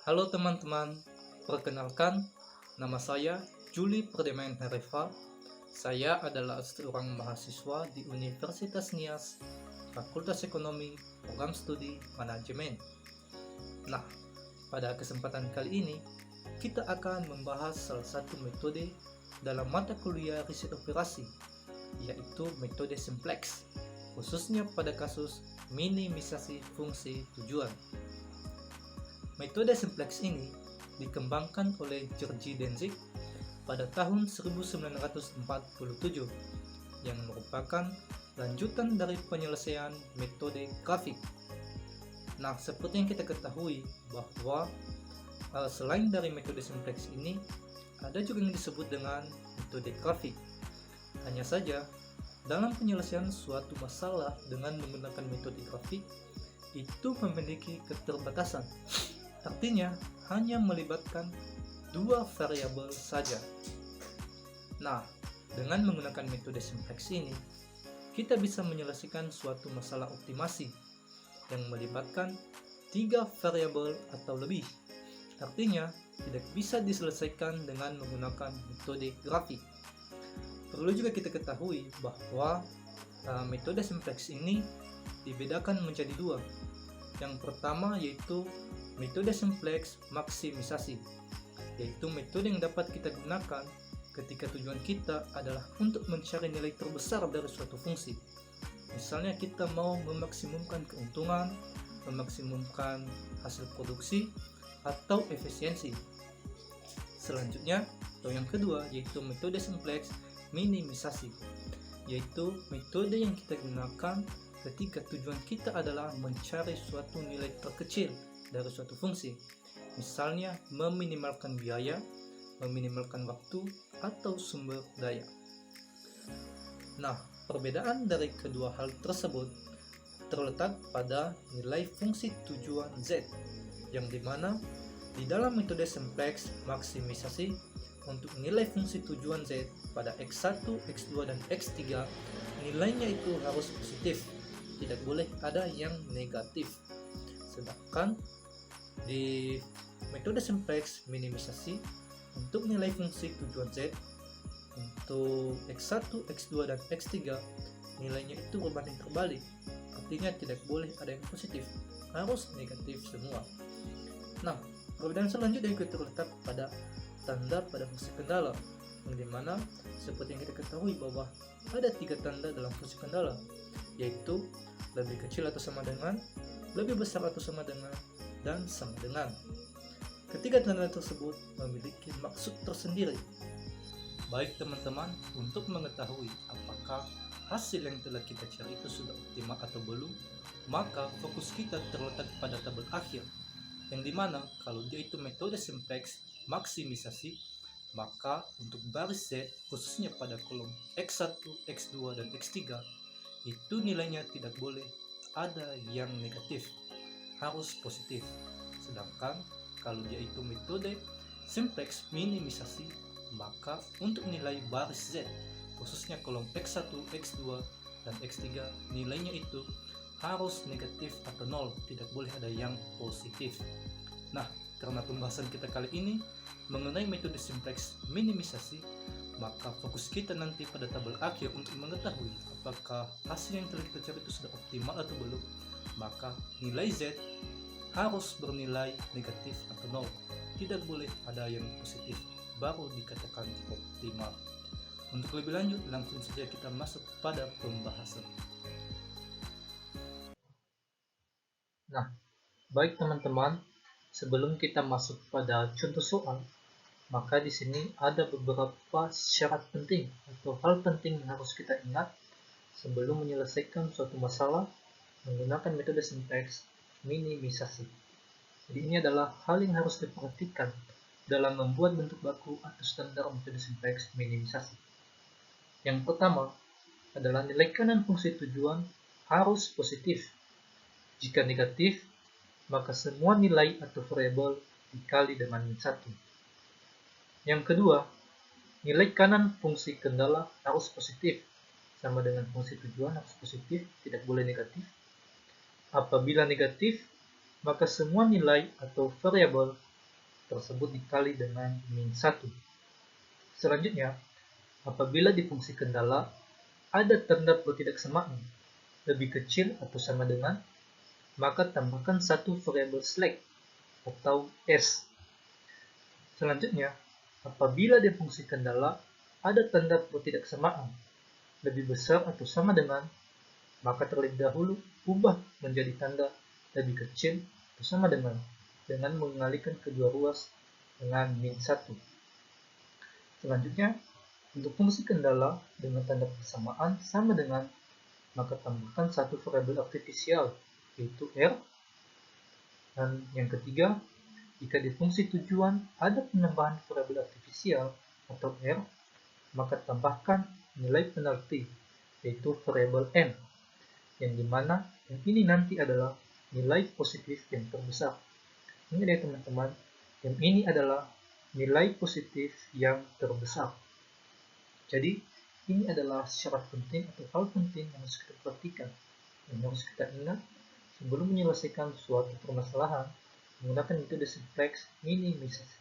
Halo teman-teman, perkenalkan, nama saya Juli Perdamaian Harifa. Saya adalah seorang mahasiswa di Universitas Nias, Fakultas Ekonomi, Program Studi Manajemen. Nah, pada kesempatan kali ini, kita akan membahas salah satu metode dalam mata kuliah riset operasi, yaitu metode simplex, khususnya pada kasus minimisasi fungsi tujuan. Metode simplex ini dikembangkan oleh Georgi Denzik pada tahun 1947 yang merupakan lanjutan dari penyelesaian metode grafik. Nah, seperti yang kita ketahui bahwa selain dari metode simplex ini, ada juga yang disebut dengan metode grafik. Hanya saja, dalam penyelesaian suatu masalah dengan menggunakan metode grafik, itu memiliki keterbatasan. Artinya, hanya melibatkan dua variabel saja. Nah, dengan menggunakan metode simplex ini, kita bisa menyelesaikan suatu masalah optimasi yang melibatkan tiga variabel atau lebih. Artinya, tidak bisa diselesaikan dengan menggunakan metode grafik. Perlu juga kita ketahui bahwa metode simplex ini dibedakan menjadi dua. Yang pertama yaitu metode simplex maksimisasi, yaitu metode yang dapat kita gunakan ketika tujuan kita adalah untuk mencari nilai terbesar dari suatu fungsi. Misalnya kita mau memaksimumkan keuntungan, memaksimumkan hasil produksi, atau efisiensi. Selanjutnya, atau yang kedua, yaitu metode simplex minimisasi, yaitu metode yang kita gunakan ketika tujuan kita adalah mencari suatu nilai terkecil dari suatu fungsi, misalnya meminimalkan biaya, meminimalkan waktu, atau sumber daya. Nah, perbedaan dari kedua hal tersebut terletak pada nilai fungsi tujuan Z, yang dimana di dalam metode simplex maksimisasi, untuk nilai fungsi tujuan Z pada X1, X2, dan X3, nilainya itu harus positif, tidak boleh ada yang negatif. Sedangkan di metode simplex minimisasi, untuk nilai fungsi tujuan Z untuk X1, X2, dan X3, nilainya itu berbanding terbalik, artinya tidak boleh ada yang positif, harus negatif semua. Nah, perbedaan selanjutnya juga terletak pada tanda pada fungsi kendala, yang dimana seperti yang kita ketahui bahwa ada tiga tanda dalam fungsi kendala, yaitu lebih kecil atau sama dengan, lebih besar atau sama dengan, dan sama dengan. Ketiga tanda tersebut memiliki maksud tersendiri. Baik teman-teman, untuk mengetahui apakah hasil yang telah kita cari itu sudah optimal atau belum, maka fokus kita terletak pada tabel akhir, yang dimana kalau dia itu metode simplex maksimisasi, maka untuk baris Z khususnya pada kolom X1, X2, dan X3, itu nilainya tidak boleh ada yang negatif, harus positif. Sedangkan kalau dia itu metode simplex minimisasi, maka untuk nilai baris Z khususnya kolom X1, X2, dan X3, nilainya itu harus negatif atau nol, tidak boleh ada yang positif. Nah, karena pembahasan kita kali ini mengenai metode simplex minimisasi, maka fokus kita nanti pada tabel akhir untuk mengetahui apakah hasil yang telah kita cari itu sudah optimal atau belum. Maka nilai Z harus bernilai negatif atau nol, tidak boleh ada yang positif, baru dikatakan optimal. Untuk lebih lanjut, langsung saja kita masuk pada pembahasan. Nah, baik teman-teman, sebelum kita masuk pada contoh soal, maka di sini ada beberapa syarat penting atau hal penting yang harus kita ingat sebelum menyelesaikan suatu masalah menggunakan metode simplex minimisasi. Jadi ini adalah hal yang harus diperhatikan dalam membuat bentuk baku atau standar metode simplex minimisasi. Yang pertama adalah nilai kanan fungsi tujuan harus positif. Jika negatif, maka semua nilai atau variabel dikali dengan min 1. Yang kedua, nilai kanan fungsi kendala harus positif, sama dengan fungsi tujuan harus positif, tidak boleh negatif. Apabila negatif, maka semua nilai atau variabel tersebut dikali dengan min 1. Selanjutnya, apabila di fungsi kendala ada tanda ketidaksamaan lebih kecil atau sama dengan, maka tambahkan satu variabel slack atau S. Selanjutnya, apabila di fungsi kendala ada tanda ketidaksamaan lebih besar atau sama dengan, maka terlebih dahulu ubah menjadi tanda lebih kecil atau sama dengan mengalihkan kedua ruas dengan min 1. Selanjutnya, untuk fungsi kendala dengan tanda persamaan sama dengan, maka tambahkan satu variabel artifisial, yaitu R. Dan yang ketiga, jika di fungsi tujuan ada penambahan variabel artifisial atau R, maka tambahkan nilai penalti, yaitu variabel N, yang dimana yang ini nanti adalah nilai positif yang terbesar. Ini dari teman-teman, yang ini adalah nilai positif yang terbesar. Jadi, ini adalah syarat penting atau hal penting yang harus kita perhatikan, yang harus kita ingat sebelum menyelesaikan suatu permasalahan menggunakan metode simplex minimisasi.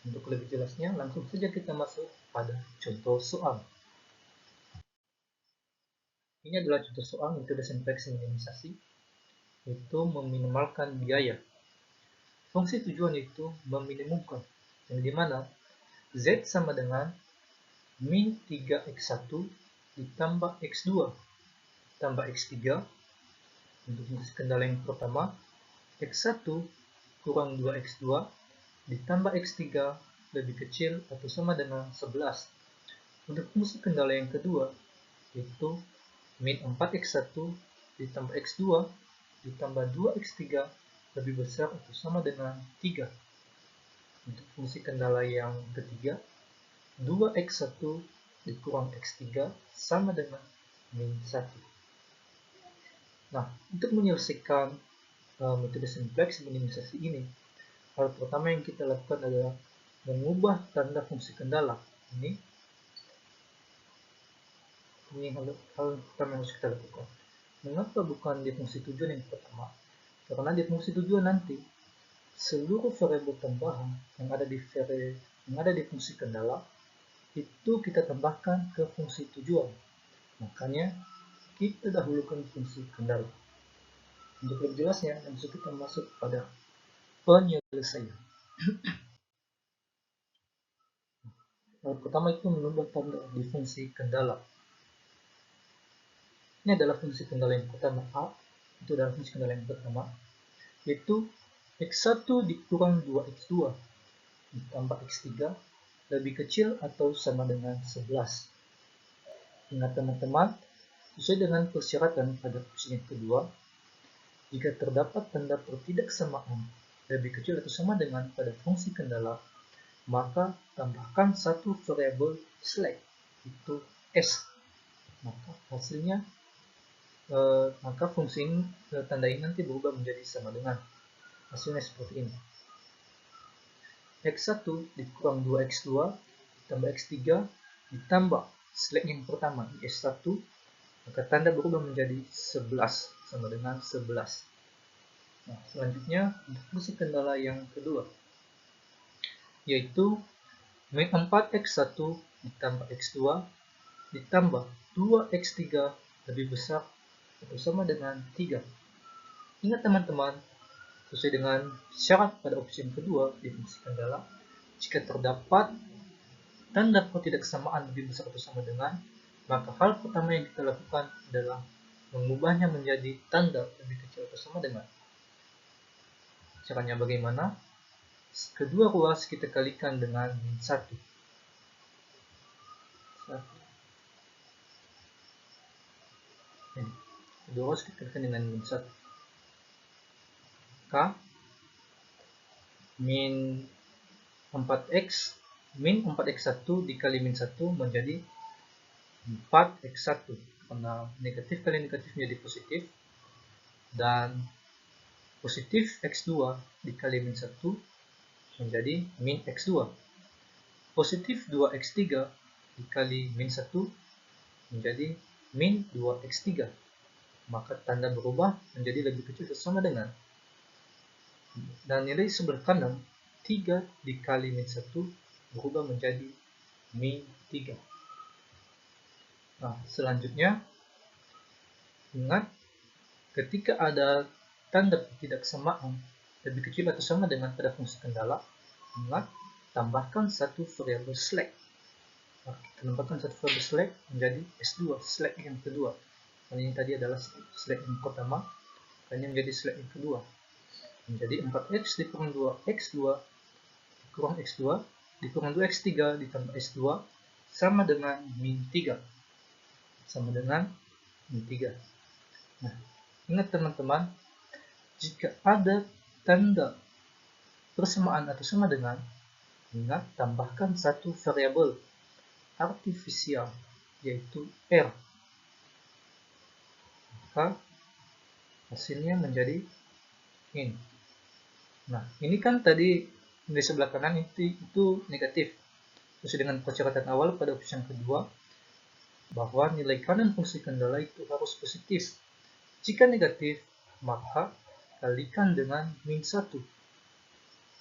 Untuk lebih jelasnya, langsung saja kita masuk pada contoh soal. Ini adalah contoh soal metode simplex minimisasi, yaitu meminimalkan biaya. Fungsi tujuan itu meminimumkan, yang dimana Z sama dengan min 3x1 ditambah x2 tambah x3. Untuk fungsi kendala yang pertama, x1 kurang 2x2 ditambah x3 lebih kecil atau sama dengan 11. Untuk fungsi kendala yang kedua, yaitu min 4x1 ditambah x2 ditambah 2x3 lebih besar atau sama dengan 3. Untuk fungsi kendala yang ketiga, 2x1 dikurang x3 sama dengan min 1. Nah, untuk menyelesaikan metode simplex minimisasi ini, hal pertama yang kita lakukan adalah mengubah tanda fungsi kendala. Ini hal pertama yang harus kita lakukan. Mengapa bukan di fungsi tujuan yang pertama? Karena di fungsi tujuan nanti, seluruh variabel tambahan yang ada di fungsi kendala itu kita tambahkan ke fungsi tujuan. Makanya kita dahulukan fungsi kendala. Untuk lebih jelasnya, langsung kita masuk pada penyelesaian. Yang pertama itu mengubah tanda di fungsi kendala. Ini adalah fungsi kendala yang pertama A. Itu adalah fungsi kendala yang pertama, yaitu x1 dikurang 2x2 ditambah x3 lebih kecil atau sama dengan 11. Ingat teman-teman, sesuai dengan persyaratan pada fungsi yang kedua, jika terdapat tanda ketidaksamaan lebih kecil atau sama dengan pada fungsi kendala, maka tambahkan satu variabel slack, itu S. Maka hasilnya, maka fungsi ini, tanda ini nanti berubah menjadi sama dengan. Hasilnya seperti ini. X1 dikurang 2x2 ditambah x3 ditambah slack yang pertama S1, maka tanda berubah menjadi 11 sama dengan 11. Nah, selanjutnya untuk fungsi kendala yang kedua, yaitu min 4x1 ditambah x2 ditambah 2x3 lebih besar atau sama dengan 3. Ingat teman-teman, sesuai dengan syarat pada opsi yang kedua di fungsi kendala, jika terdapat tanda ketidaksamaan lebih besar atau sama dengan, maka hal pertama yang kita lakukan adalah mengubahnya menjadi tanda lebih kecil atau sama dengan. Caranya bagaimana? Kedua ruas kita kalikan dengan min 1. Kedua ruas kita kalikan dengan min 1. K min 4x min 4x1 dikali min 1 menjadi 4x1, karena negatif kali negatif menjadi positif, dan positif x2 dikali min 1 menjadi min x2. Positif 2x3 dikali min 1 menjadi min 2x3, maka tanda berubah menjadi lebih kecil atau sama dengan, dan nilai sebelah kanan 3 dikali min 1 berubah menjadi min 3. Nah, selanjutnya, ingat ketika ada tanda tidak kesamaan lebih kecil atau sama dengan pada fungsi kendala, ingat tambahkan satu variabel slack. Nah, kita tambahkan satu variabel slack menjadi S2, slack yang kedua. Karena ini tadi adalah slack yang pertama, karena menjadi slack yang kedua. Menjadi 4x dikurang 2x2 dikurang x2 dikurang 2x3 ditambah s2 sama dengan min 3. Sama dengan min 3. Nah, ingat teman-teman, jika ada tanda persamaan atau sama dengan, ingat tambahkan satu variabel artifisial, yaitu R. Maka hasilnya menjadi in. Nah, ini kan tadi di sebelah kanan itu negatif. Sesuai dengan persyaratan awal pada opsi yang kedua, bahwa nilai kanan fungsi kendala itu harus positif. Jika negatif, maka kalikan dengan min 1.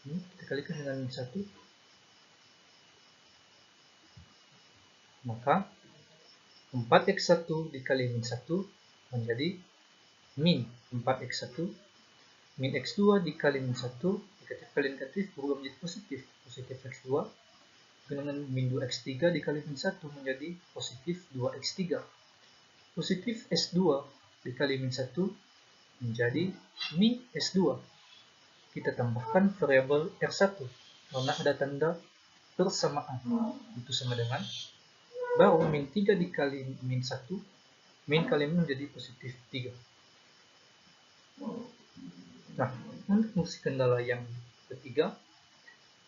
Ini kita kalikan dengan min 1. Maka 4x1 dikali min 1 menjadi min 4x1. Min x2 dikali min 1, negatif kali negatif berubah menjadi positif. Positif x2 dengan min 2x3 dikali min 1 menjadi positif 2x3. Positif S2 dikali min 1 menjadi min S2. Kita tambahkan variabel R1 karena ada tanda persamaan. Itu sama dengan baru min 3 dikali min 1, min kali min menjadi positif 3. Nah, untuk fungsi kendala yang ketiga,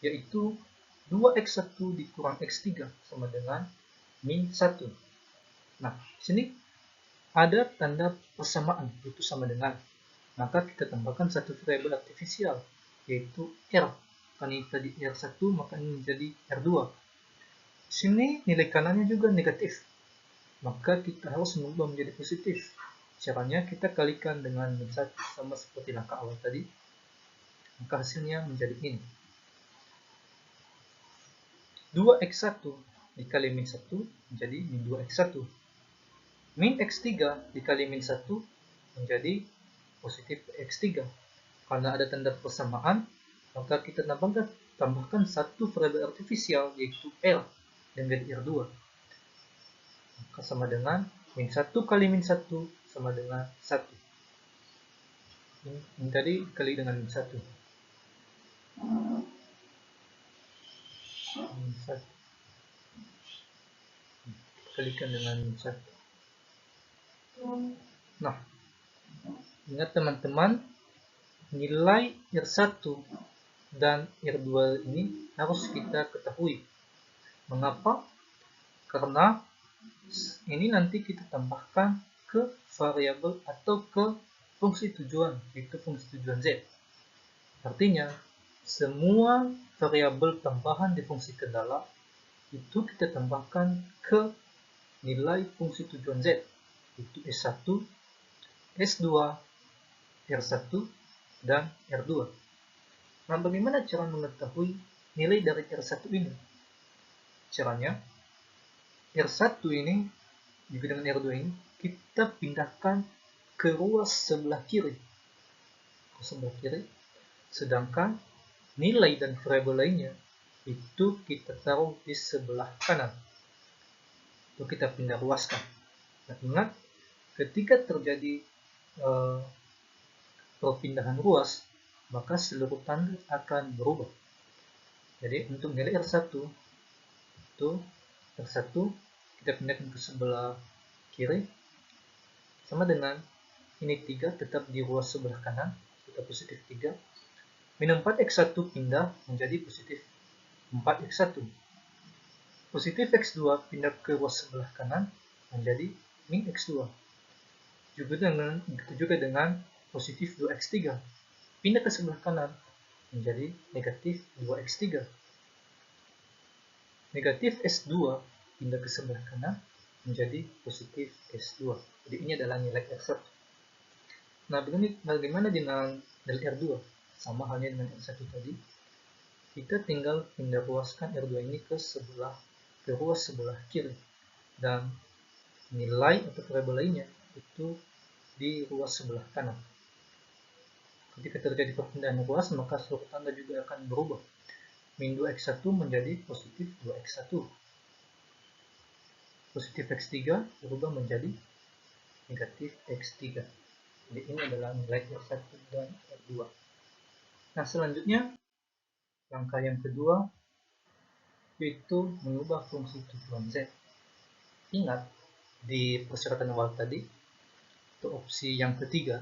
yaitu 2x1 dikurang x3 sama dengan min 1. Nah, di sini ada tanda persamaan, itu sama dengan. Maka kita tambahkan satu variabel artifisial, yaitu R. Karena ini tadi R1, maka ini menjadi R2. Di sini nilai kanannya juga negatif. Maka kita harus mengubah menjadi positif. Caranya kita kalikan dengan min 1 sama seperti langkah awal tadi. Maka hasilnya menjadi ini. 2x1 dikali min 1 menjadi min 2x1. Min x3 dikali min 1 menjadi positif x3. Karena ada tanda persamaan, maka kita tambahkan satu variabel artifisial, yaitu L, dan menjadi R2. Maka sama dengan min 1 kali min 1 sama dengan 1. Ini tadi kali dengan min 1. Min 1. Kalikan dengan min 1. Nah, ingat teman-teman, nilai R1 dan R2 ini harus kita ketahui. Mengapa? Karena ini nanti kita tambahkan ke variabel atau ke fungsi tujuan, yaitu fungsi tujuan Z. Artinya, semua variabel tambahan di fungsi kendala itu kita tambahkan ke nilai fungsi tujuan Z, yaitu S1, S2, R1, dan R2. Nah, bagaimana cara mengetahui nilai dari R1 ini? Caranya, R1 ini juga dengan R2 ini kita pindahkan ke ruas sebelah kiri. Sedangkan nilai dan variabel lainnya itu kita taruh di sebelah kanan. Itu kita pindah ruaskan. Nah, ingat, ketika terjadi perpindahan ruas, maka seluruh tanda akan berubah. Jadi untuk nilai R1 itu R1 kita pindahkan ke sebelah kiri sama dengan ini 3 tetap di ruas sebelah kanan, tetap positif 3. Min 4x1 pindah menjadi positif 4x1. Positif x2 pindah ke ruas sebelah kanan menjadi min x2. Juga dengan positif 2x3 pindah ke sebelah kanan menjadi negatif 2x3. Negatif S2 pindah ke sebelah kanan menjadi positif S2. Jadi ini adalah nilai R1. Nah, bagaimana dengan nilai R2? Sama halnya dengan R1 tadi. kita tinggal pindah ruaskan R2 ini ke ruas sebelah kiri, dan nilai atau variabel lainnya itu di ruas sebelah kanan. Ketika terjadi perpindahan ruas, maka seluruh tanda juga akan berubah. Min 2x1 menjadi positif 2x1. Positif x3 berubah menjadi negatif x3. Jadi ini adalah nilai R1 dan R2. Nah, selanjutnya langkah yang kedua yaitu mengubah fungsi tujuan Z. Ingat, di persyaratan awal tadi, atau opsi yang ketiga,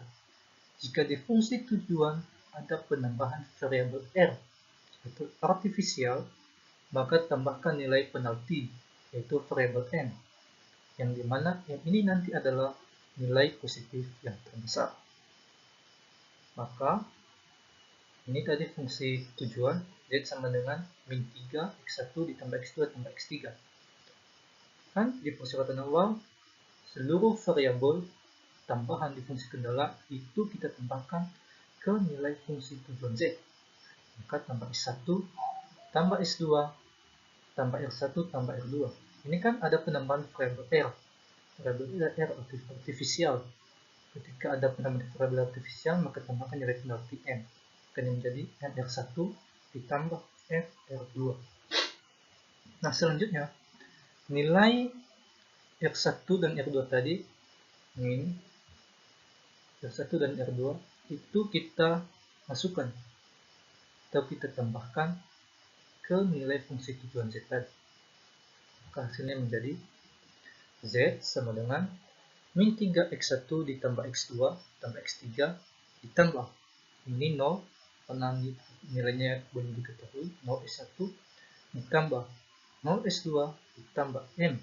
jika di fungsi tujuan ada penambahan variabel R atau artifisial, maka tambahkan nilai penalti, yaitu variabel N, yang dimana yang ini nanti adalah nilai positif yang terbesar. Maka ini tadi fungsi tujuan Z sama dengan min 3 x1 ditambah x2 tambah x3. Kan di persyaratan awal seluruh variabel tambahan di fungsi kendala itu kita tambahkan ke nilai fungsi tujuan Z. Maka tambah S1 tambah S2 tambah R1 tambah R2. Ini kan ada penambahan variabel R. Variabel R artifisial. Ketika ada penambahan variabel artifisial, maka tambahkan nilai penalti N. Akan menjadi NR1 ditambah NR2. Nah, selanjutnya nilai R1 dan R2 tadi, min R1 dan R2 itu kita masukkan atau kita tambahkan ke nilai fungsi tujuan Z tadi. Maka hasilnya menjadi Z sama dengan min 3x1 ditambah x2 tambah x3 ditambah ini 0 karena nilainya belum diketahui, 0s1 ditambah 0s2 ditambah M.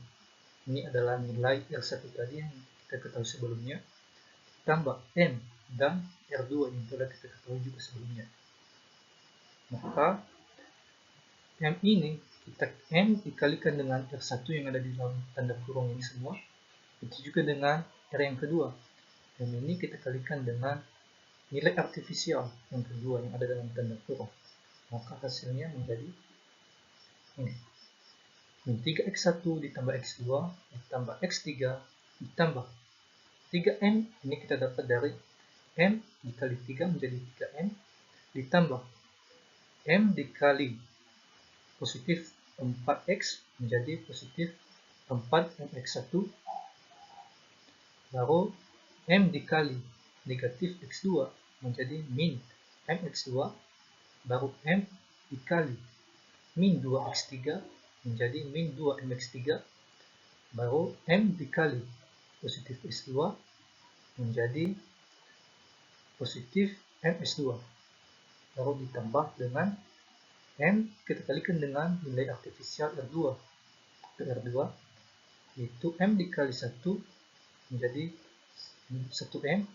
Ini adalah nilai R1 tadi yang kita ketahui sebelumnya, tambah M dan R2 yang telah kita ketahui juga sebelumnya. Maka M ini M dikalikan dengan R1 yang ada di dalam tanda kurung ini semua, itu juga dengan R yang kedua. M ini kita kalikan dengan nilai artifisial yang kedua yang ada dalam tanda kurung. Maka hasilnya menjadi ini. Min 3x1 ditambah x2 ditambah x3 ditambah 3m, ini kita dapat dari m dikali 3 menjadi 3m, ditambah m dikali positif 4x menjadi positif 4mx1, baru m dikali negatif x2 menjadi min mx2, baru m dikali min 2x3 menjadi min 2mx3, baru m dikali positif x2 menjadi positif ms2, baru ditambah dengan M kita kalikan dengan nilai artifisial R2 yaitu M dikali 1 menjadi 1M.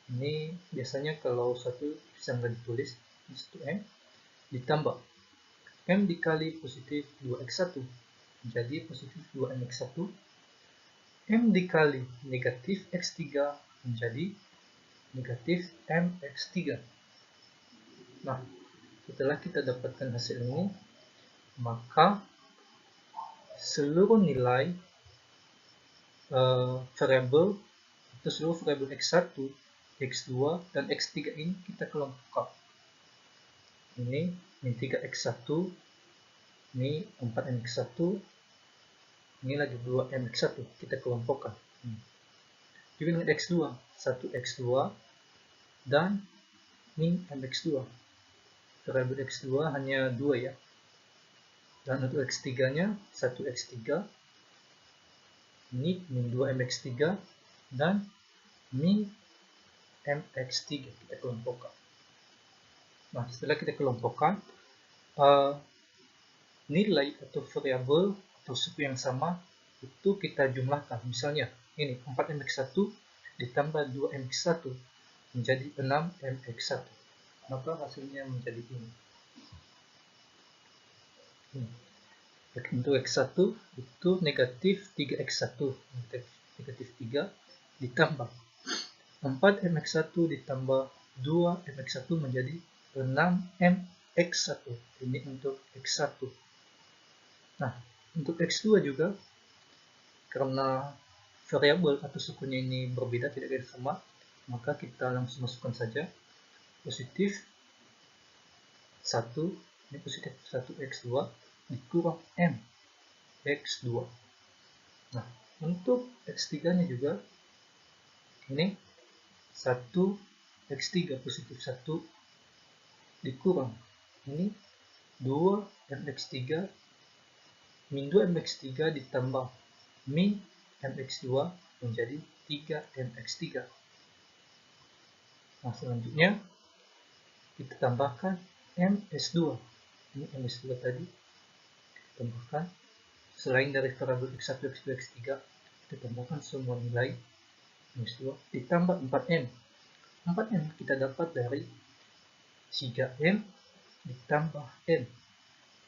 Ini biasanya kalau 1 bisa nggak ditulis, 1M ditambah M dikali positif 2x1 menjadi positif 2mx1, M dikali negatif x3 menjadi negatif mx3. Nah, setelah kita dapatkan hasil ini, maka seluruh nilai variabel atau seluruh variabel x1, x2, dan x3 ini kita kelompokkan. Ini min 3x1, ini 4mx1, ini lagi 2mx1, kita kelompokkan. Juga dengan x2, 1x2 dan min mx2. Variabel x2 hanya 2 ya. Dan untuk x3-nya 1x3, ini min 2mx3 dan min mx3 kita kelompokkan. Nah, setelah kita kelompokkan, nilai atau variabel atau suku yang sama itu kita jumlahkan. Misalnya ini 4mx1 ditambah 2mx1 menjadi 6mx1. Maka hasilnya menjadi ini. Untuk x1 itu negatif 3x1, negatif 3 ditambah 4mx1 ditambah 2mx1 menjadi 6mx1. X1, ini untuk X1. Nah, untuk X2 juga, karena variabel atau sukunya ini berbeda, tidak sama, maka kita langsung masukkan saja positif 1, ini positif 1 X2 dikurang M X2. Nah, untuk X3 nya juga, ini 1 X3 positif 1 dikurang ini 2 MX3 min 2 MX3 ditambah min MX2 menjadi 3 MX3. Nah, selanjutnya kita tambahkan MS2. Ini MS2 tadi kita tambahkan, selain dari variabel X1, X2, X3, kita tambahkan semua nilai MS2 ditambah 4M. 4M kita dapat dari 3M ditambah M,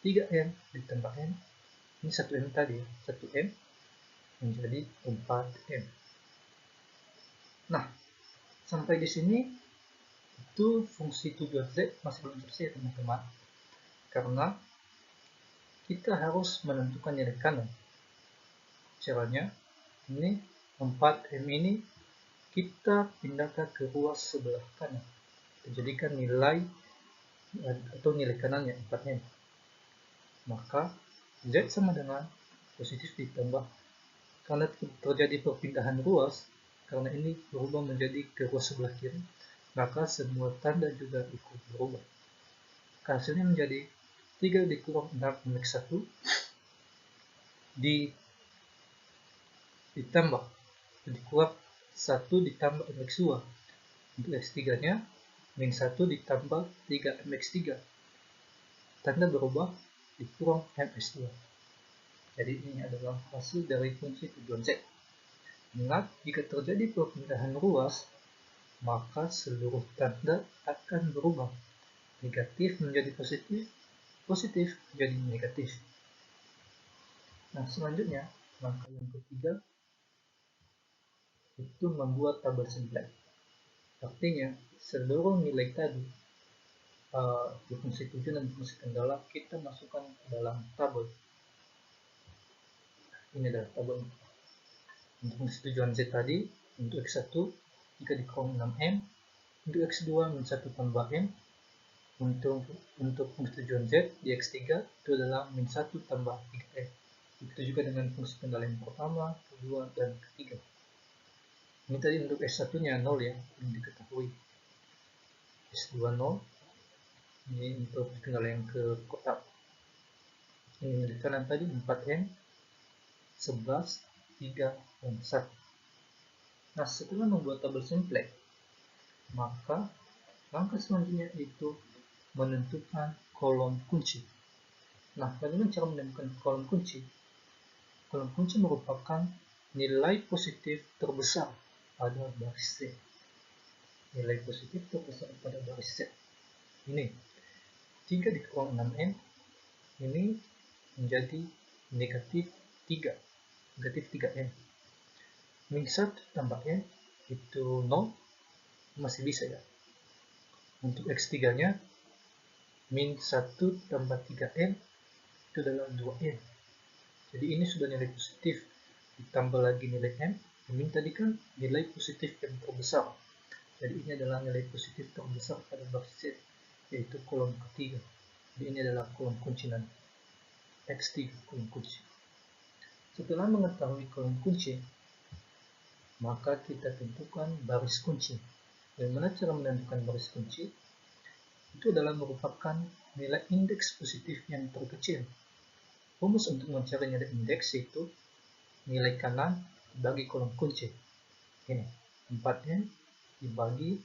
3M ditambah M, ini 1M tadi ya, 1M menjadi 4M. Nah, sampai di sini itu fungsi tujuan Z masih belum selesai teman-teman, karena kita harus menentukan nilai kanan. Caranya, ini 4M ini kita pindahkan ke ruas sebelah kanan, kita jadikan nilai atau nilai kanannya 4M. Maka Z sama dengan positif ditambah, karena terjadi perpindahan ruas, karena ini berubah menjadi ke ruas sebelah kiri, maka semua tanda juga ikut berubah. Hasilnya menjadi 3 dikurang 6 MX1 ditambah dikurang 1 ditambah MX2. Untuk X3 nya min 1 ditambah 3 MX3, tanda berubah dikurang MS2. Jadi ini adalah hasil dari fungsi tujuan Z. Ingat, jika terjadi perpindahan ruas, maka seluruh tanda akan berubah. Negatif menjadi positif, positif menjadi negatif. Nah, selanjutnya, langkah yang ketiga itu membuat tabel 9. Artinya, seluruh nilai tadi di fungsi tujuan dan fungsi kendala kita masukkan ke dalam tabel. Ini adalah tabel. Untuk fungsi tujuan Z tadi, untuk X1 jika dikurang 6M, untuk X2 min 1 tambah M, untuk fungsi tujuan Z di X3 itu adalah min 1 tambah 3M. Begitu juga dengan fungsi kendala yang pertama, kedua, dan ketiga. Ini tadi untuk S1 nya 0 ya, yang diketahui. S2 0, ini untuk kendala yang ke kotak. Ini nilai kanan tadi 4M, 11, 3, dan 1. Nah, setelah membuat tabel simple, maka langkah selanjutnya itu menentukan kolom kunci. Nah, bagaimana cara menentukan kolom kunci? Kolom kunci merupakan nilai positif terbesar pada baris Z. Nilai positif terbesar pada baris Z. Ini 3 dikurang 6M, ini menjadi negatif 3, negatif 3M. Min 1 tambah M itu 0, masih bisa ya. Untuk X3 nya min 1 tambah 3M itu adalah 2M. Jadi ini sudah nilai positif, ditambah lagi nilai M. Min tadi kan nilai positif yang terbesar, jadi ini adalah nilai positif terbesar pada baris Z, yaitu kolom ketiga. Jadi ini adalah kolom kunci nanti, X3 kolom kunci. Setelah mengetahui kolom kunci, maka kita tentukan baris kunci. Bagaimana cara menentukan baris kunci? Itu adalah merupakan nilai indeks positif yang terkecil. Rumus untuk mencari nilai indeks yaitu nilai kanan dibagi kolom kunci. Ini 4M dibagi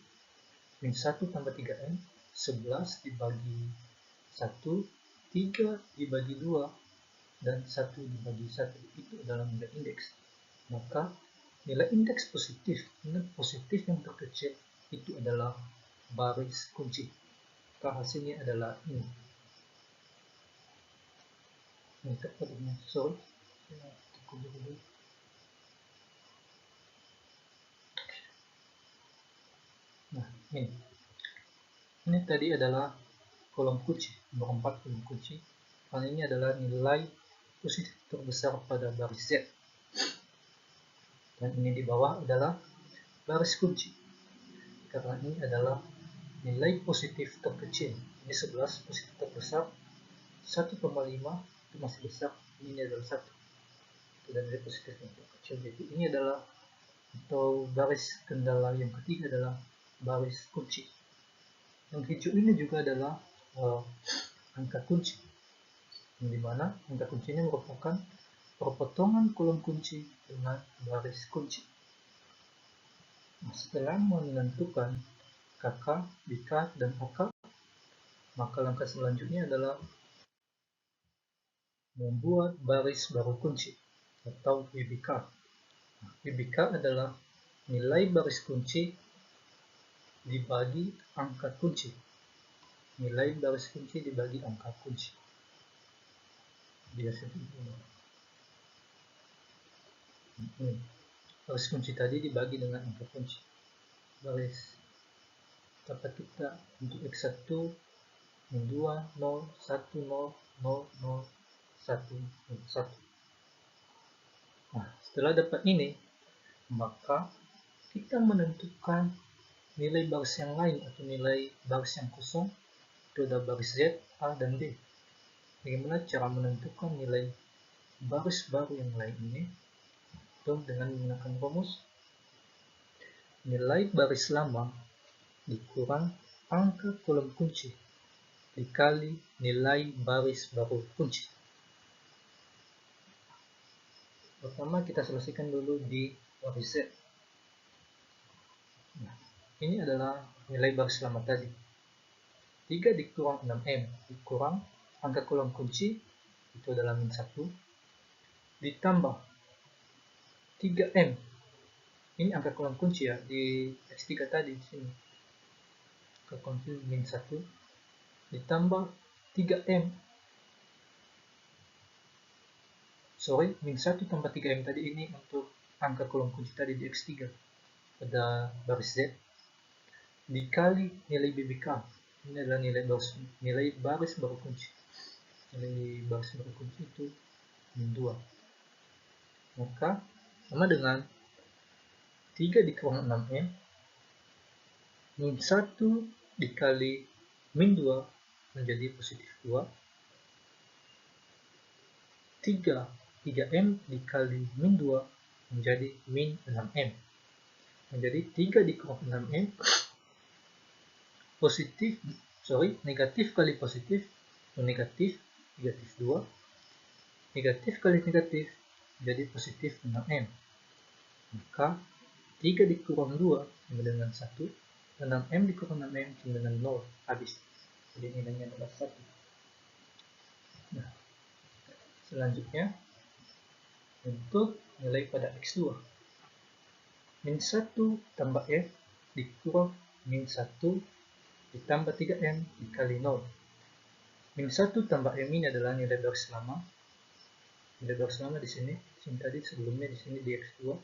min 1 tambah 3M, 11 dibagi 1, 3 dibagi 2, dan 1 dibagi 1. Itu adalah nilai indeks. Maka nilai indeks positif, nilai positif yang terkecil itu adalah baris kunci. Maka hasilnya adalah ini. Ini tepatnya, sorry. Nah, ini tadi adalah kolom kunci, nomor 4 kolom kunci, karena ini adalah nilai positif terbesar pada baris Z. Dan ini di bawah adalah baris kunci, karena ini adalah nilai positif terkecil. Ini 11 positif terbesar, 1,5 itu masih besar, ini adalah 1. Dan nilai positif yang terkecil. Jadi ini adalah, atau baris kendala yang ketiga adalah baris kunci. Yang hijau ini juga adalah angka kunci, yang dimana angka kunci ini merupakan perpotongan kolom kunci dengan baris kunci. Nah, setelah menentukan KK, BK, dan AK, maka langkah selanjutnya adalah membuat baris baru kunci atau WBK. Nah, WBK adalah nilai baris kunci dibagi angka kunci. Nilai baris kunci dibagi angka kunci. Biasa baris kunci tadi dibagi dengan angka kunci. Baris dapat kita untuk X1 min 2 0 1 0 0 0 1 1. Nah, setelah dapat ini, maka kita menentukan nilai baris yang lain atau nilai baris yang kosong. Itu ada baris Z, A, dan D. Bagaimana cara menentukan nilai baris baru yang lain ini? Itu dengan menggunakan rumus nilai baris lama dikurang angka kolom kunci dikali nilai baris baru kunci. Pertama kita selesaikan dulu di baris Z. Nah, ini adalah nilai baris lama tadi. 3 dikurang 6M dikurang angka kolom kunci, itu adalah min 1, ditambah 3M. Ini angka kolom kunci ya, di X3 tadi di sini. Angka kolom kunci min 1 ditambah 3M. Min 1 tambah 3M tadi ini untuk angka kolom kunci tadi di X3 pada baris Z, dikali nilai BBK. Ini adalah nilai baris baru kunci. Nilai baris baru kunci itu min 2. Maka sama dengan 3 dikurang 6M min 1 dikali min 2 menjadi positif 2. 3M dikali min 2 menjadi min 6M. Menjadi 3 dikurang 6M negatif kali positif, negatif 2, negatif kali negatif menjadi positif 6M. Maka 3 dikurang 2 sama dengan 1, 6M dikurang 6M sama dengan 0, habis. Jadi nilainya adalah 1. Nah, selanjutnya untuk nilai pada X2, min 1 tambah F dikurang min 1 ditambah 3M dikali 0. Min 1 tambah M ini adalah nilai baris lama. Nilai baris lama di sini tadi sebelumnya di sini di X2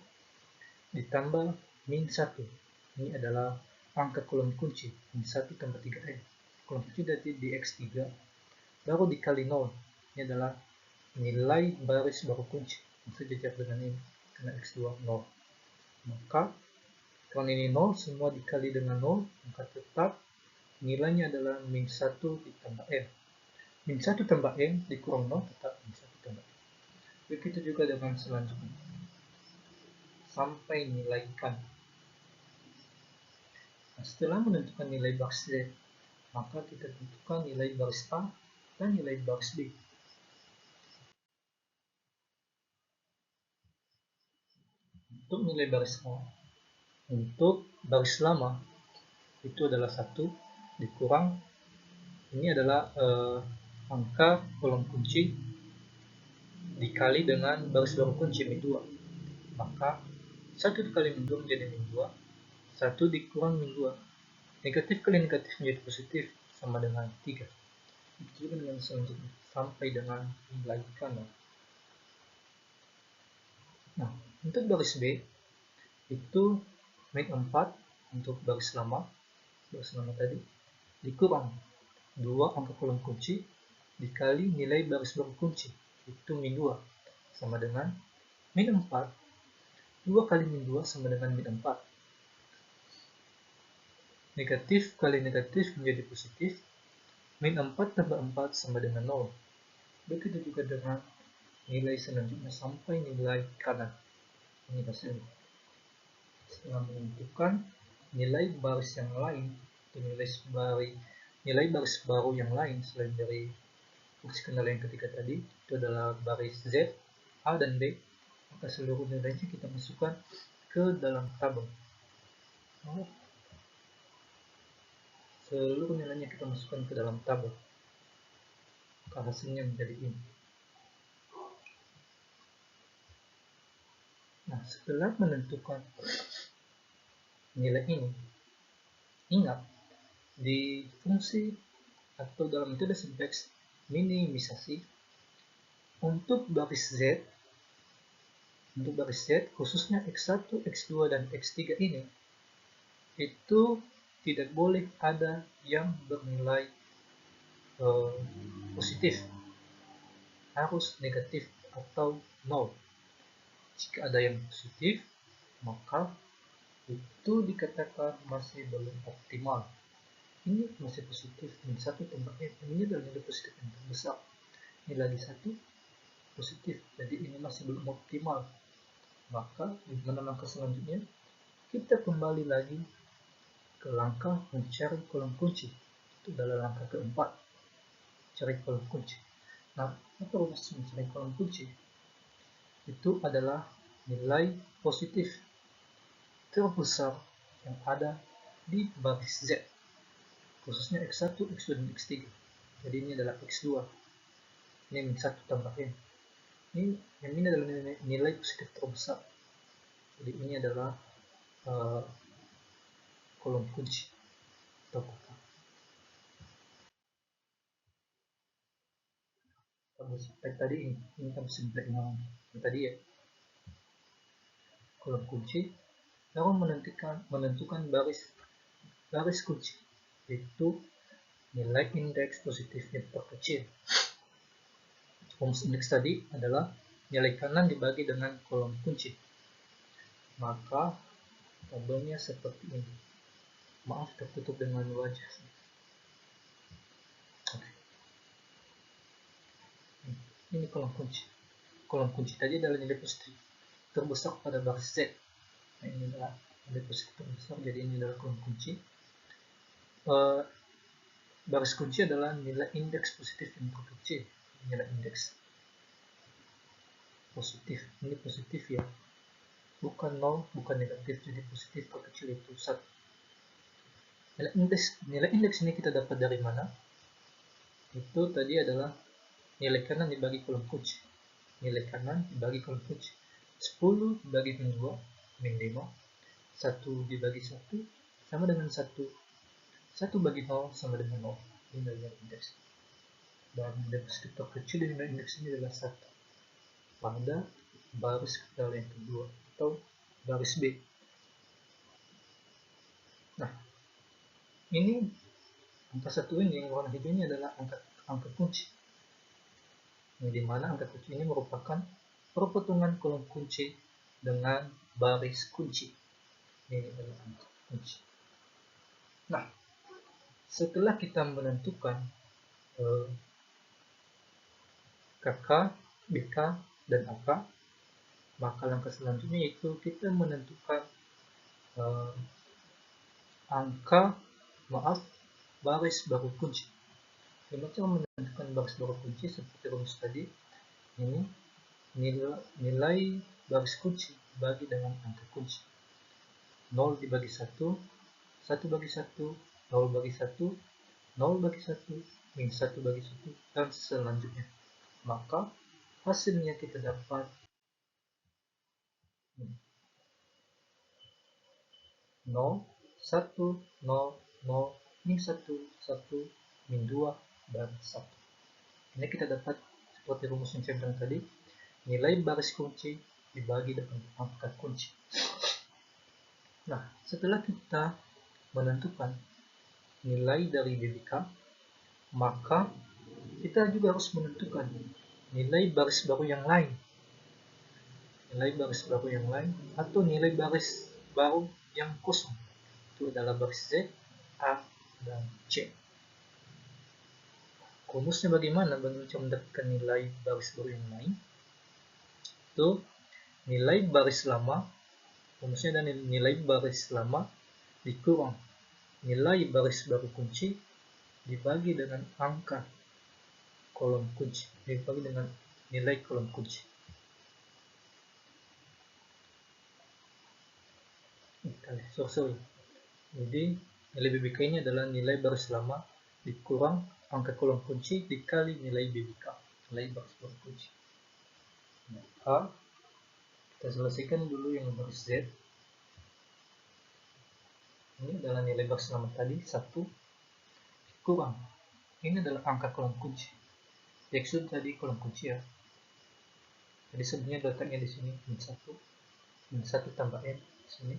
ditambah min 1. Ini adalah angka kolom kunci, min 1 tambah 3M. Kolom kunci tadi di X3 baru dikali 0. Ini adalah nilai baris baru kunci. Sejajar dengan ini karena X2 0. Maka karena ini 0 semua dikali dengan 0, maka tetap nilainya adalah min 1 ditambah M. Min 1 tambah M dikurang 0 tetap min 1 tambah M. Begitu juga dengan selanjutnya. Sampai nilai kan. Nah, setelah menentukan nilai baris Z, maka kita tentukan nilai baris A dan nilai baris B. Untuk nilai baris A, untuk baris lama itu adalah 1 dikurang, ini adalah angka kolom kunci dikali dengan baris baru kunci min 2. Maka 1 dikali min 2 menjadi min 2, 1 dikurang min 2, negatif kali negatif menjadi positif sama dengan 3. Begitu juga dengan selanjutnya sampai dengan nilai kanan. Nah, untuk baris B itu min 4 untuk baris lama tadi dikurang 2 angka kolom kunci dikali nilai baris baru kunci, itu min 2, sama dengan min 4. 2 kali min 2 sama dengan min 4. Negatif kali negatif menjadi positif. Min 4 tambah 4 sama dengan 0. Begitu juga dengan nilai selanjutnya sampai nilai kanan. Ini hasilnya. Setelah menentukan nilai baris yang lain, atau nilai baris baru yang lain selain dari fungsi kendala yang ketiga tadi, itu adalah baris Z, A, dan B, maka seluruh nilainya kita masukkan ke dalam tabel. Seluruh nilainya kita masukkan ke dalam tabel, maka hasilnya menjadi ini. Nah, setelah menentukan nilai ini, ingat di fungsi atau dalam metode simplex minimisasi untuk baris Z, khususnya X1, X2, dan X3 ini, itu tidak boleh ada yang bernilai positif, harus negatif atau 0. Jika ada yang positif, maka itu dikatakan masih belum optimal. Ini masih positif, min 1 tambah n, ini adalah nilai positif yang terbesar. Ini lagi 1 positif, jadi ini masih belum optimal. Maka di mana langkah selanjutnya, kita kembali lagi ke langkah mencari kolom kunci. Itu adalah langkah keempat, cari kolom kunci. Nah, apa rumus mencari kolom kunci? Itu adalah nilai positif terbesar yang ada di baris Z, khususnya X1, X2, dan X3. Jadi ini adalah X2, ini min 1 tambah N. Yang ini adalah nilai positif terbesar. Jadi ini adalah kolom kunci atau kotak. Sampai tadi ini kan simple yang tadi ya, kolom kunci, lalu menentukan baris kunci, yaitu nilai indeks positifnya terkecil. Rumus indeks tadi adalah nilai kanan dibagi dengan kolom kunci. Maka tabelnya seperti ini. Maaf tertutup dengan wajah. Ini kolom kunci. Kolom kunci tadi adalah nilai positif terbesar pada baris Z. Nah, ini adalah nilai positif terbesar, jadi ini adalah kolom kunci. Baris kunci adalah nilai indeks positif yang terkecil. Nilai indeks positif, ini positif ya, bukan 0, bukan negatif, jadi positif terkecil itu 1. Nilai indeks ini kita dapat dari mana? Itu tadi adalah nilai kanan dibagi kolom kunci. Nilai kanan dibagi kolom kunci. 10 dibagi min 2, min 5. 1 dibagi 1 sama dengan 1. 1 bagi 0 sama dengan 0. Ini nilai indeks. Dan nilai positif terkecil dari nilai indeks ini adalah 1 pada baris kendala yang kedua atau baris B. Nah, ini angka 1 ini yang warna hijaunya adalah angka kunci. Di mana angka kunci ini merupakan perpotongan kolom kunci dengan baris kunci. Ini adalah angka kunci. Nah, setelah kita menentukan KK, BK, dan AK, maka langkah selanjutnya yaitu kita menentukan baris baru kunci. Dengan cara menentukan baris baru kunci seperti rumus tadi, ini nilai baris kunci bagi dengan angka kunci. 0 dibagi 1, 1 bagi 1, 0 bagi 1, 0 bagi 1, min 1 bagi 1, dan selanjutnya. Maka hasilnya kita dapat 0, 1, 0, 0, min 1, 1, min 2, dan 1. Ini kita dapat seperti rumus yang saya bilang tadi, nilai baris kunci dibagi dengan angka kunci. Nah, setelah kita menentukan nilai dari BBK, maka kita juga harus menentukan nilai baris baru yang lain. Nilai baris baru yang lain atau nilai baris baru yang kosong. Itu adalah baris Z, A, dan C. Rumusnya bagaimana bagi mendapatkan nilai baris baru yang lain? Itu nilai baris lama, rumusnya adalah nilai baris lama dikurang nilai baris baru kunci dibagi dengan angka kolom kunci, dibagi dengan nilai kolom kunci. Sorry. Jadi nilai BBK ini adalah nilai baris lama dikurang angka kolom kunci dikali nilai BBK, nilai baris baru kunci. A, kita selesaikan dulu yang baris Z. Ini adalah nilai baris lama tadi, 1 kurang. Ini adalah angka kolom kunci. Maksud tadi kolom kunci ya. Jadi sebenarnya letaknya di sini min 1 tambah N di sini.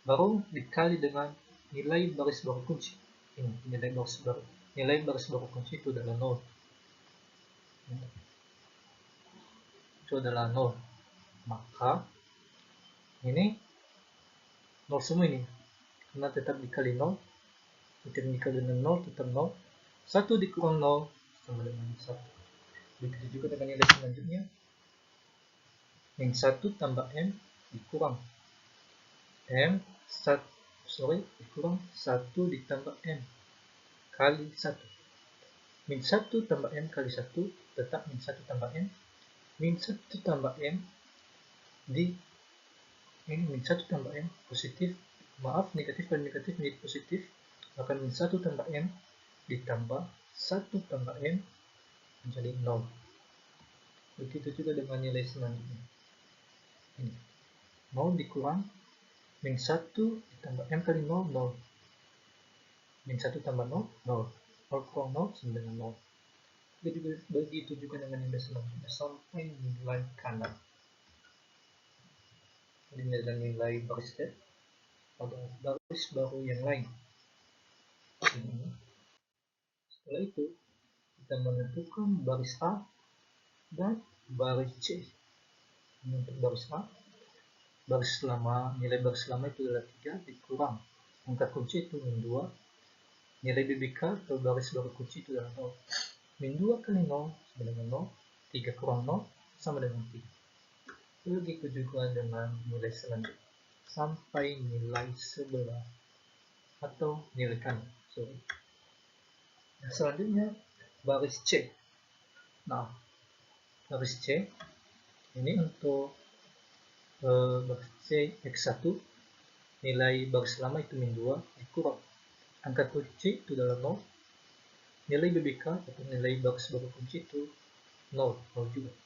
Baru dikali dengan nilai baris baru kunci. Ini nilai baris baru. Nilai baris baru kunci itu adalah 0. Itu adalah 0. Maka ini 0 semua ini. Karena tetap dikali 0, tetap dikali dengan 0, tetap 0. 1 dikurang 0 sama dengan 1. Begitu juga dengan nilai selanjutnya. Min 1 tambah M dikurang M dikurang 1 ditambah M kali 1. Min 1 tambah M kali 1 tetap min 1 tambah M. Min 1 tambah M di ini min 1 tambah M positif, maaf negatif kali negatif menjadi positif, maka min 1 tambah M ditambah 1 tambah M menjadi 0. Begitu juga dengan nilai selanjutnya. Ini 0 dikurang min 1 ditambah M kali 0, 0. Min 1 tambah 0, 0. 0 kurang 0 sama dengan 0. Begitu juga dengan nilai selanjutnya sampai nilai kanan. Ini adalah nilai baris Z pada baris baru yang lain. Setelah itu kita menentukan baris A dan baris C. Untuk baris A, baris lama, nilai baris lama itu adalah 3 dikurang angka kunci itu min 2. Nilai BBK atau baris baru kunci itu adalah 0. Min 2 kali 0 sama dengan 0. 3 kurang 0 sama dengan 3. Begitu juga dengan nilai selanjutnya sampai nilai sebelah atau nilai kanan. Nah, selanjutnya baris C. Nah, baris C ini untuk baris C X1 nilai baris lama itu min 2 dikurang angka kunci itu adalah 0. Nilai BBK atau nilai baris baru kunci itu 0 juga.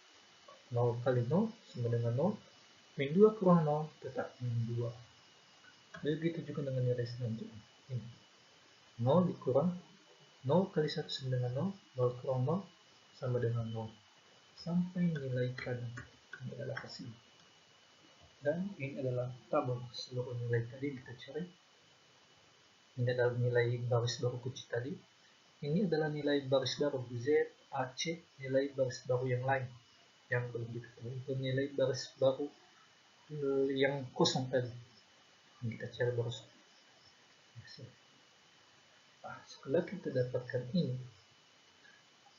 0 kali 0 sama dengan 0. Min 2 kurang 0 tetap min 2. Begitu juga dengan nilai selanjutnya. Ini 0 dikurang 0 kali 1 sama dengan 0. 0 kurang 0 sama dengan 0. Sampai nilai kanan. Ini adalah hasil. Dan ini adalah tabel seluruh nilai tadi kita cari. Ini adalah nilai baris baru kunci tadi. Ini adalah nilai baris baru Z, A, C, nilai baris baru yang lain yang belum diketahui. Itu nilai baris baru yang kosong tadi. Ini kita cari baris. Nah, setelah kita dapatkan ini,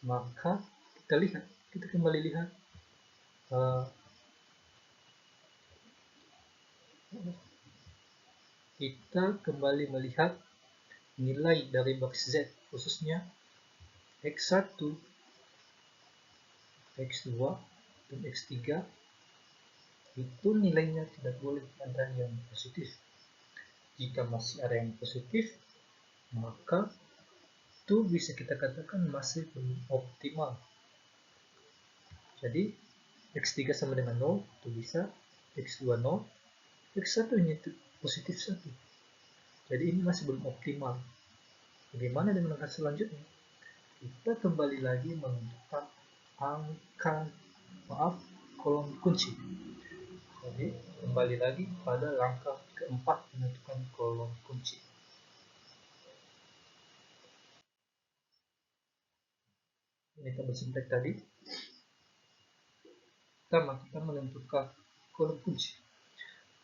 maka kita kembali lihat kita kembali melihat nilai dari baris Z, khususnya X1, X2, dan X3 itu nilainya tidak boleh ada yang positif. Jika masih ada yang positif, maka itu bisa kita katakan masih belum optimal. Jadi X3 sama dengan 0 itu bisa, X2 0, X1 ini positif 1. Jadi ini masih belum optimal. Bagaimana dengan langkah selanjutnya? Kita kembali lagi menentukan kolom kunci. Jadi kembali lagi pada langkah keempat menentukan kolom kunci. ini tabel simplex tadi. Pertama, kita menentukan kolom kunci.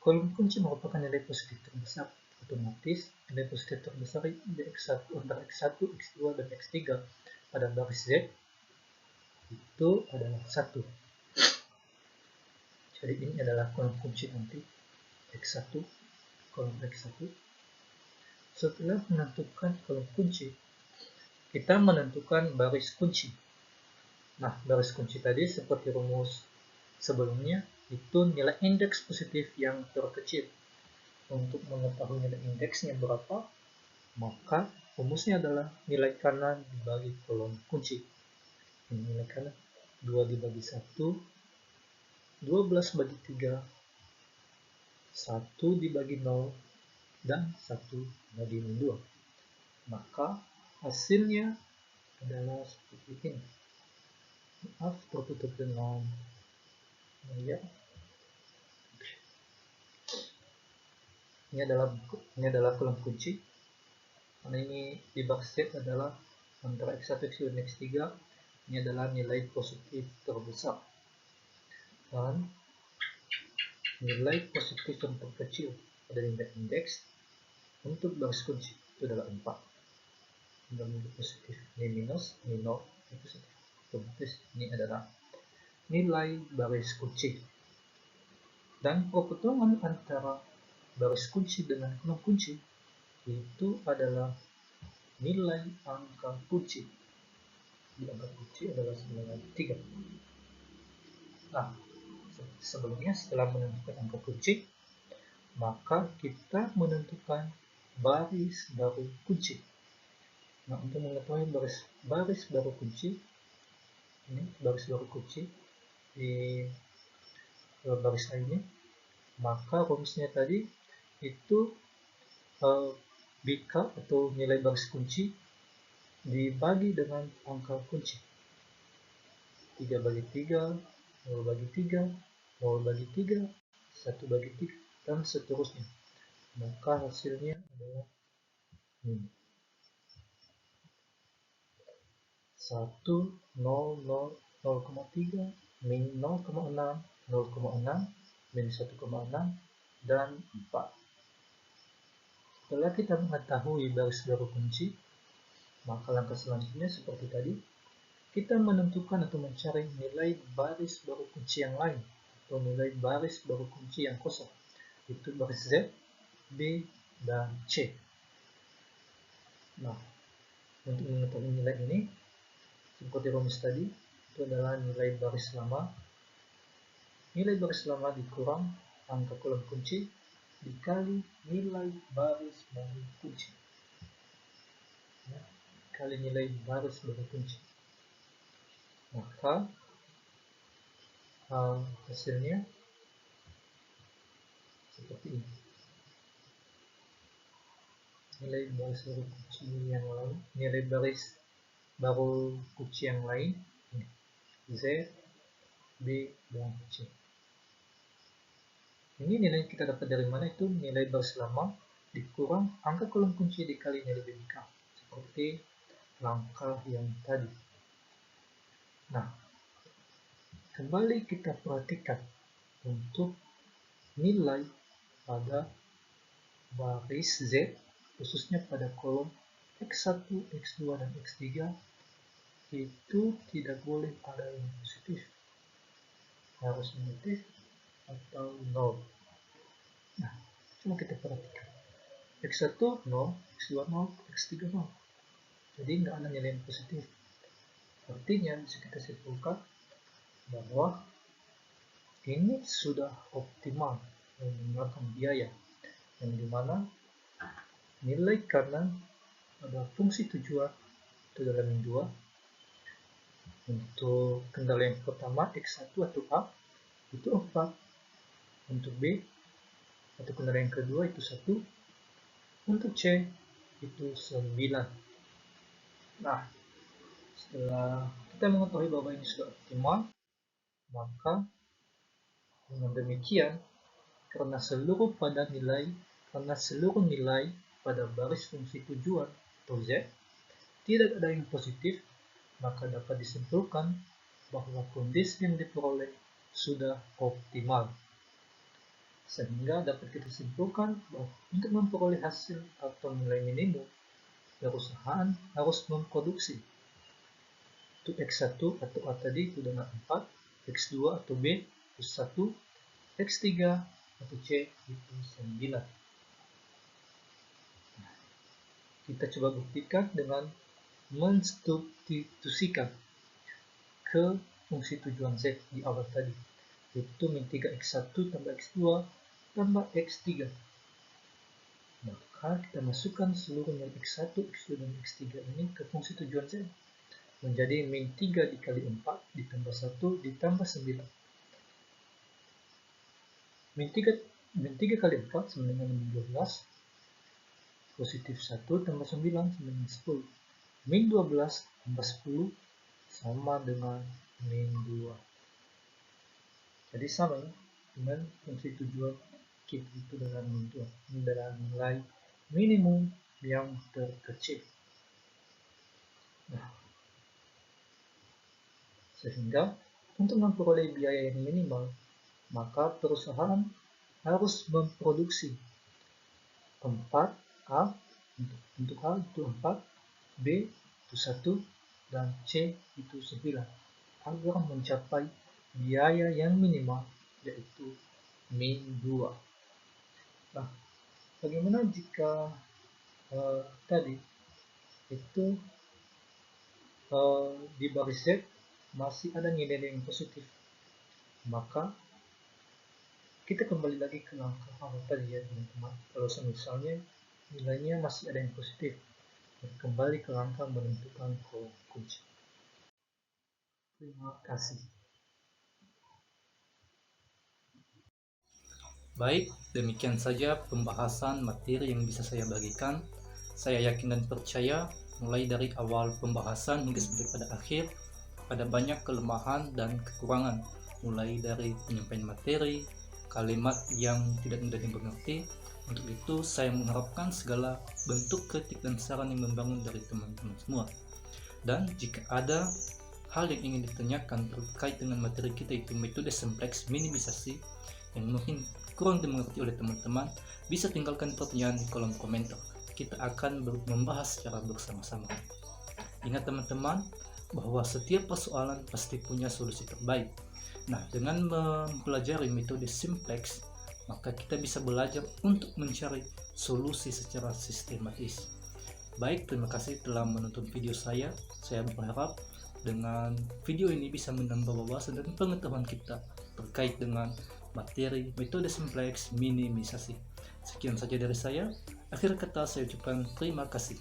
Kolom kunci merupakan nilai positif terbesar. Otomatis nilai positif terbesar di X1, antara X1, X2, dan X3 pada baris Z itu adalah 1. Jadi ini adalah kolom kunci nanti X1, kolom X1. Setelah menentukan kolom kunci, kita menentukan baris kunci. Nah, baris kunci tadi seperti rumus sebelumnya itu nilai indeks positif yang terkecil. Untuk mengetahui nilai indeksnya berapa, maka rumusnya adalah nilai kanan dibagi kolom kunci. Ini nilai kanan 2 dibagi 1, 12 bagi 3, 1 dibagi 0, dan 1 bagi 2. Maka hasilnya adalah seperti ini. Maaf, tertutup dengan ya. Ini adalah kolom kunci. Karena ini di box set adalah antara X1, X2, dan X3. Ini adalah nilai positif terbesar. Dan nilai positif yang terkecil pada nilai indeks untuk baris kunci itu adalah 4. Dan nilai positif ini minus, ini 0, ini positif. Otomatis ini adalah nilai baris kunci. Dan perpotongan antara baris kunci dengan kolom kunci itu adalah nilai angka kunci. Di angka kunci adalah 93. Nah, sebelumnya setelah menentukan angka kunci, maka kita menentukan baris baru kunci. Nah, untuk mengetahui baris baru kunci, ini baris baru kunci di baris ini, maka rumusnya tadi itu BK atau nilai baris kunci dibagi dengan angka kunci. 3 bagi 3, 0 bagi 3, 0 bagi 3, 1 bagi 3, dan seterusnya. Maka hasilnya adalah 1, 0, 0, 0,3, min 0,6, 0,6, min 1,6, dan 4. Setelah kita mengetahui baris baru kunci, maka langkah selanjutnya seperti tadi, kita menentukan atau mencari nilai baris baru kunci yang lain, atau nilai baris baru kunci yang kosong. Itu baris Z, B, dan C. Nah, untuk mengetahui nilai ini, seperti rumus tadi, itu adalah nilai baris lama. Nilai baris lama dikurang angka kolom kunci dikali nilai baris baru kunci. Kali nilai baris baru kunci. Maka hasilnya seperti ini. Nilai baris baru kunci yang lain, nilai baris baru kunci yang lain, Z, B, dan C. Ini nilai kita dapat dari mana? Itu nilai baris lama dikurang angka kolom kunci dikali nilai BK, seperti langkah yang tadi. Nah, kembali kita perhatikan untuk nilai pada baris Z, khususnya pada kolom X1, X2, dan X3, itu tidak boleh ada yang positif, harus negatif atau 0. Nah, coba kita perhatikan. X1 0, X2 0, X3 0. Jadi nggak ada nilai yang positif. Artinya bisa kita simpulkan bahwa ini sudah optimal menggunakan biaya, yang dimana nilai kanan pada fungsi tujuan itu dalam yang 2. Untuk kendala yang pertama X1 atau A itu 4. Untuk B atau kendala yang kedua itu 1. Untuk C itu 9. Nah, setelah kita mengetahui bahwa ini sudah optimal, maka dengan demikian karena seluruh nilai pada baris fungsi tujuan atau Z tidak ada yang positif, maka dapat disimpulkan bahwa kondisi yang diperoleh sudah optimal. Sehingga dapat kita simpulkan bahwa untuk memperoleh hasil atau nilai minimum, perusahaan harus memproduksi untuk X1 atau A tadi itu dengan 4, X2 atau B itu 1, X3 atau C itu 9. Kita coba buktikan dengan mensubstitusikan ke fungsi tujuan Z di awal tadi, yaitu min 3x1 tambah x2 tambah x3. Maka kita masukkan seluruh min x1, x2, dan x3 ini ke fungsi tujuan Z, menjadi min 3 dikali 4 ditambah 1 ditambah 9. Min 3 kali 4 sama dengan min 12, positif 1 tambah 9 sama dengan 10. Min 12 tambah 10 sama dengan min 2. Jadi sama ya, dengan fungsi tujuan kita itu dengan min 2. Ini adalah nilai minimum yang terkecil. Nah, sehingga untuk memperoleh biaya yang minimal, maka perusahaan harus memproduksi 4A, untuk A itu 4, B itu 1, dan C itu 9, agar mencapai biaya yang minimal, yaitu min 2. Nah, bagaimana jika tadi itu di baris Z masih ada nilai yang positif? Maka kita kembali lagi ke langkah awal tadi ya teman-teman. Kalau misalnya nilainya masih ada yang positif, kembali ke langkah menentukan kolom kunci. Terima kasih. Baik, demikian saja pembahasan materi yang bisa saya bagikan. Saya yakin dan percaya mulai dari awal pembahasan hingga sampai pada akhir ada banyak kelemahan dan kekurangan, mulai dari penyampaian materi, kalimat yang tidak mudah dimengerti. Untuk itu saya mengharapkan segala bentuk kritik dan saran yang membangun dari teman-teman semua. Dan jika ada hal yang ingin ditanyakan terkait dengan materi kita, itu metode simplex minimisasi, yang mungkin kurang dimengerti oleh teman-teman, bisa tinggalkan pertanyaan di kolom komentar. Kita akan membahas secara bersama-sama. Ingat teman-teman, bahwa setiap persoalan pasti punya solusi terbaik. Nah, dengan mempelajari metode simplex, maka kita bisa belajar untuk mencari solusi secara sistematis. Baik, terima kasih telah menonton video saya. Saya berharap dengan video ini bisa menambah wawasan dan pengetahuan kita terkait dengan materi metode simplex minimisasi. Sekian saja dari saya. Akhir kata saya ucapkan terima kasih.